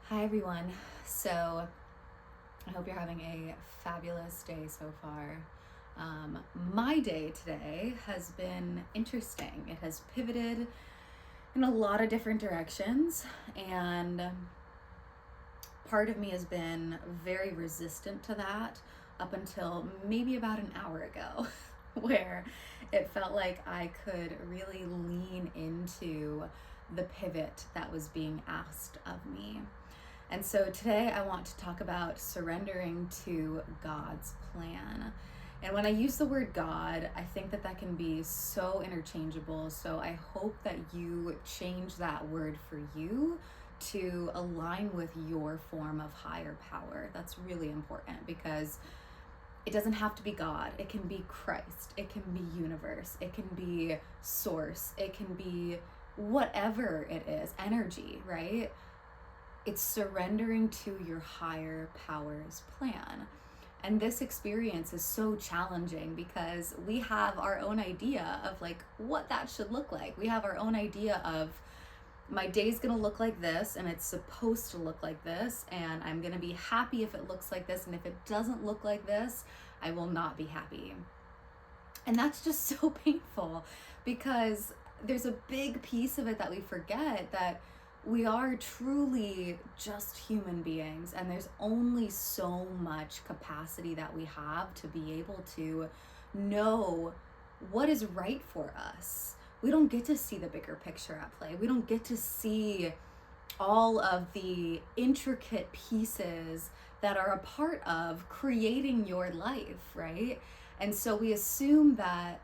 Hi everyone. So I hope you're having a fabulous day so far. My day today has been interesting. It has pivoted in a lot of different directions, and part of me has been very resistant to that up until maybe about an hour ago, where it felt like I could really lean into the pivot that was being asked of me. And so today I want to talk about surrendering to God's plan. And when I use the word God, I think that can be so interchangeable. So I hope that you change that word for you to align with your form of higher power. That's really important because it doesn't have to be God. It can be Christ. It can be universe. It can be source. It can be whatever it is, energy, right? It's surrendering to your higher power's plan. And this experience is so challenging because we have our own idea of like what that should look like. We have our own idea of my day's gonna look like this and it's supposed to look like this, and I'm gonna be happy if it looks like this, and if it doesn't look like this, I will not be happy. And that's just so painful because there's a big piece of it that we forget, that we are truly just human beings, and there's only so much capacity that we have to be able to know what is right for us. We don't get to see the bigger picture at play. We don't get to see all of the intricate pieces that are a part of creating your life, right? And so we assume that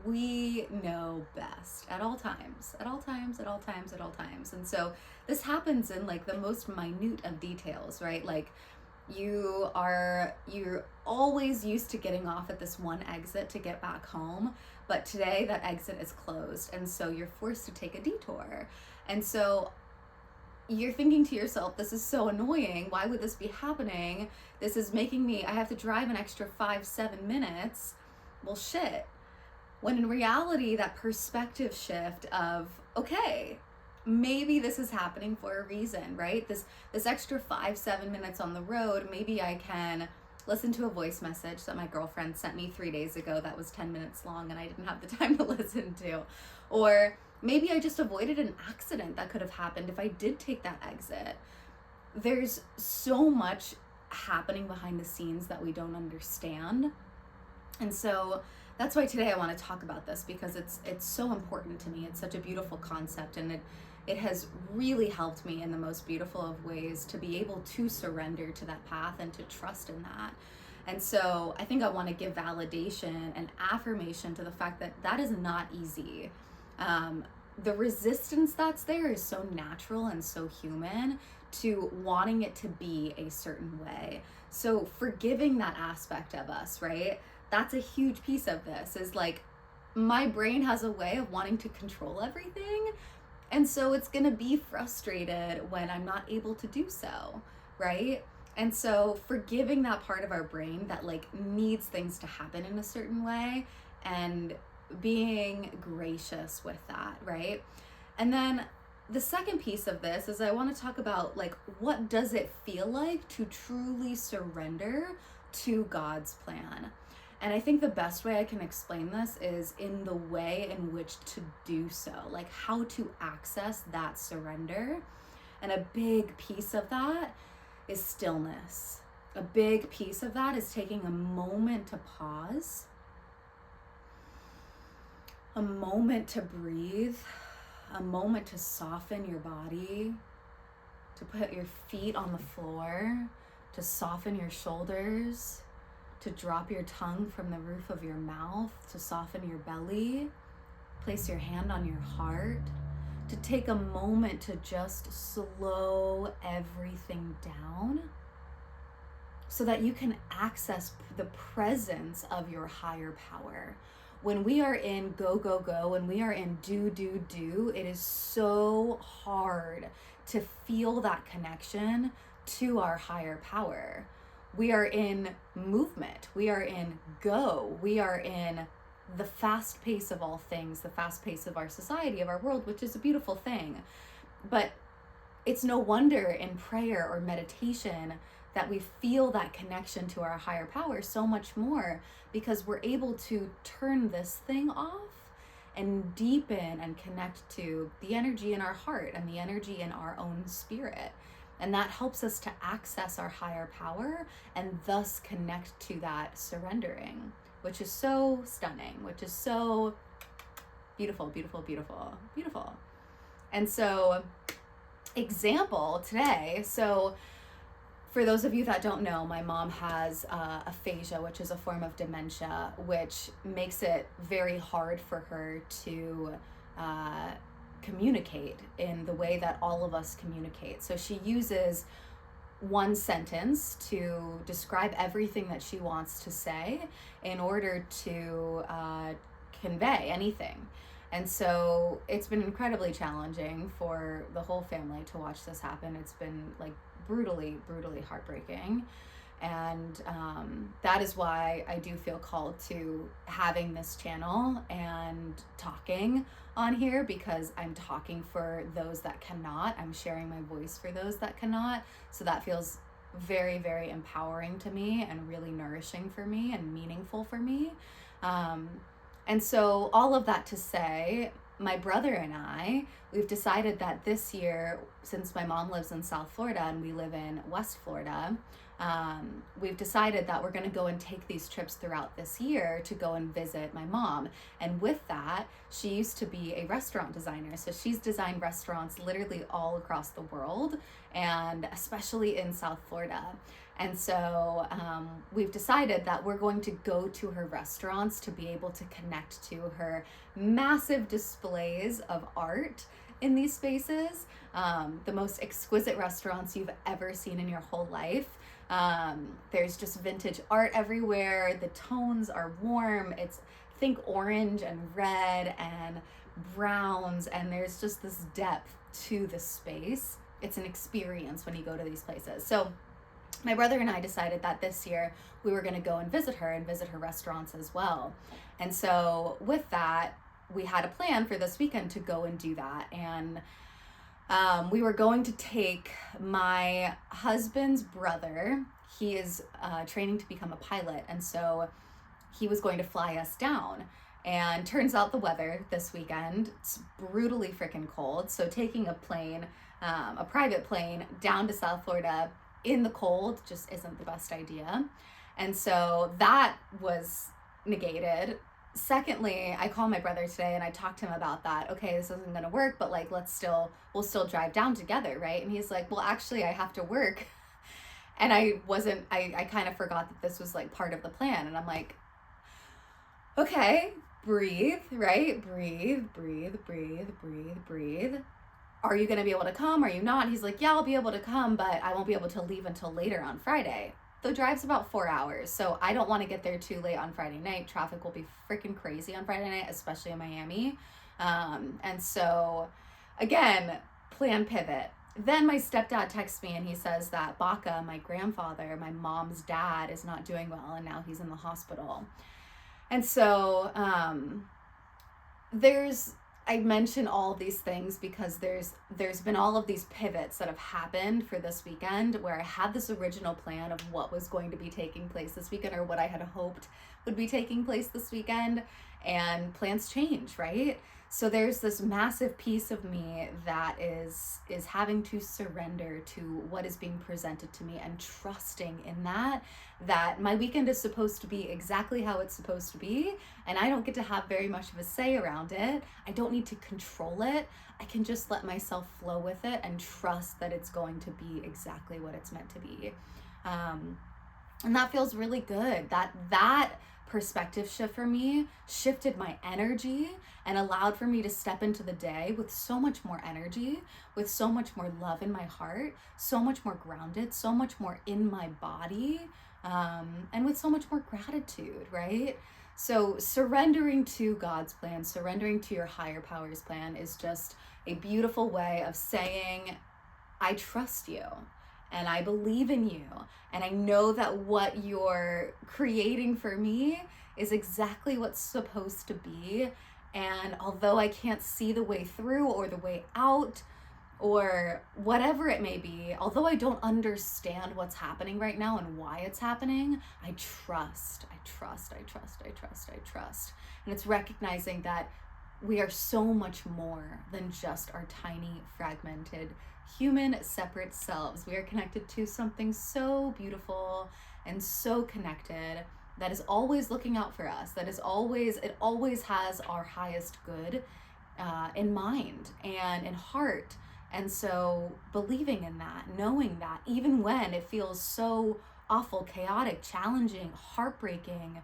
we know best at all times, at all times, at all times, at all times. And so this happens in like the most minute of details, right? Like you're always used to getting off at this one exit to get back home, but today that exit is closed, and so you're forced to take a detour. And so you're thinking to yourself, this is so annoying. Why would this be happening? This is making me, I have to drive an extra 5-7 minutes. Well, shit. When in reality, that perspective shift of, okay, maybe this is happening for a reason, right? This extra 5-7 minutes on the road, maybe I can listen to a voice message that my girlfriend sent me 3 days ago that was 10 minutes long and I didn't have the time to listen to. Or maybe I just avoided an accident that could have happened if I did take that exit. There's so much happening behind the scenes that we don't understand. And so that's why today I want to talk about this, because it's so important to me. It's such a beautiful concept, and it has really helped me in the most beautiful of ways to be able to surrender to that path and to trust in that. And so I think I want to give validation and affirmation to the fact that that is not easy. The resistance that's there is so natural and so human to wanting it to be a certain way. So forgiving that aspect of us, right? That's a huge piece of this, is like my brain has a way of wanting to control everything. And so it's going to be frustrated when I'm not able to do so, right? And so forgiving that part of our brain that like needs things to happen in a certain way, and being gracious with that, right? And then the second piece of this is I want to talk about like, what does it feel like to truly surrender to God's plan? And I think the best way I can explain this is in the way in which to do so, like how to access that surrender. And a big piece of that is stillness. A big piece of that is taking a moment to pause, a moment to breathe, a moment to soften your body, to put your feet on the floor, to soften your shoulders, to drop your tongue from the roof of your mouth, to soften your belly, place your hand on your heart, to take a moment to just slow everything down so that you can access the presence of your higher power. When we are in go, go, go, when we are in do, do, do, it is so hard to feel that connection to our higher power. We are in movement, we are in go, we are in the fast pace of all things, the fast pace of our society, of our world, which is a beautiful thing. But it's no wonder in prayer or meditation that we feel that connection to our higher power so much more, because we're able to turn this thing off and deepen and connect to the energy in our heart and the energy in our own spirit. And that helps us to access our higher power and thus connect to that surrendering, which is so stunning, which is so beautiful, beautiful, beautiful, beautiful. And so, example today, so for those of you that don't know, my mom has aphasia, which is a form of dementia, which makes it very hard for her to communicate in the way that all of us communicate. So she uses one sentence to describe everything that she wants to say in order to convey anything. And so it's been incredibly challenging for the whole family to watch this happen. It's been like brutally, brutally heartbreaking. And that is why I do feel called to having this channel and talking on here, because I'm talking for those that cannot. I'm sharing my voice for those that cannot. So that feels very, very empowering to me and really nourishing for me and meaningful for me. And so all of that to say, my brother and I, we've decided that this year, since my mom lives in South Florida and we live in West Florida, we've decided that we're going to go and take these trips throughout this year to go and visit my mom. And with that, she used to be a restaurant designer. So she's designed restaurants literally all across the world, and especially in South Florida. And so we've decided that we're going to go to her restaurants to be able to connect to her massive displays of art in these spaces, the most exquisite restaurants you've ever seen in your whole life. There's just vintage art everywhere. The tones are warm. It's, think orange and red and browns, and there's just this depth to the space. It's an experience when you go to these places. So my brother and I decided that this year we were going to go and visit her restaurants as well. And so with that, we had a plan for this weekend to go and do that. And we were going to take my husband's brother. He is training to become a pilot. And so he was going to fly us down. And turns out the weather this weekend, it's brutally freaking cold. So taking a plane, a private plane down to South Florida in the cold just isn't the best idea. And so that was negated. Secondly, I called my brother today and I talked to him about that. Okay, this isn't going to work, but like, we'll still drive down together, right? And he's like, well, actually I have to work. And I kind of forgot that this was like part of the plan. And I'm like, okay, breathe, right? Breathe, breathe, breathe, breathe, breathe. Are you going to be able to come? Are you not? He's like, yeah, I'll be able to come, but I won't be able to leave until later on Friday. The drive's about 4 hours, so I don't want to get there too late on Friday night. Traffic will be freaking crazy on Friday night, especially in Miami. And so, again, plan pivot. Then my stepdad texts me and he says that Baca, my grandfather, my mom's dad, is not doing well, and now he's in the hospital. And so I mention all these things because there's been all of these pivots that have happened for this weekend, where I had this original plan of what was going to be taking place this weekend, or what I had hoped would be taking place this weekend, and plans change, right? So there's this massive piece of me that is having to surrender to what is being presented to me, and trusting in that my weekend is supposed to be exactly how it's supposed to be, and I don't get to have very much of a say around it. I don't need to control it. I can just let myself flow with it and trust that it's going to be exactly what it's meant to be. And that feels really good. That perspective shift for me shifted my energy and allowed for me to step into the day with so much more energy, with so much more love in my heart, so much more grounded, so much more in my body, and with so much more gratitude, right? So surrendering to God's plan, surrendering to your higher power's plan, is just a beautiful way of saying, I trust you. And I believe in you, and I know that what you're creating for me is exactly what's supposed to be. And although I can't see the way through or the way out, or whatever it may be, although I don't understand what's happening right now and why it's happening, I trust. And it's recognizing that we are so much more than just our tiny, fragmented, human, separate selves. We are connected to something so beautiful and so connected that is always looking out for us, it always has our highest good in mind and in heart. And so believing in that, knowing that, even when it feels so awful, chaotic, challenging, heartbreaking,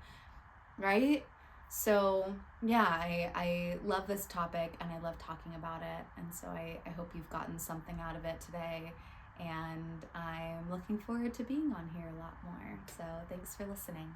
right? So yeah, I love this topic and I love talking about it. And so I hope you've gotten something out of it today. And I'm looking forward to being on here a lot more. So thanks for listening.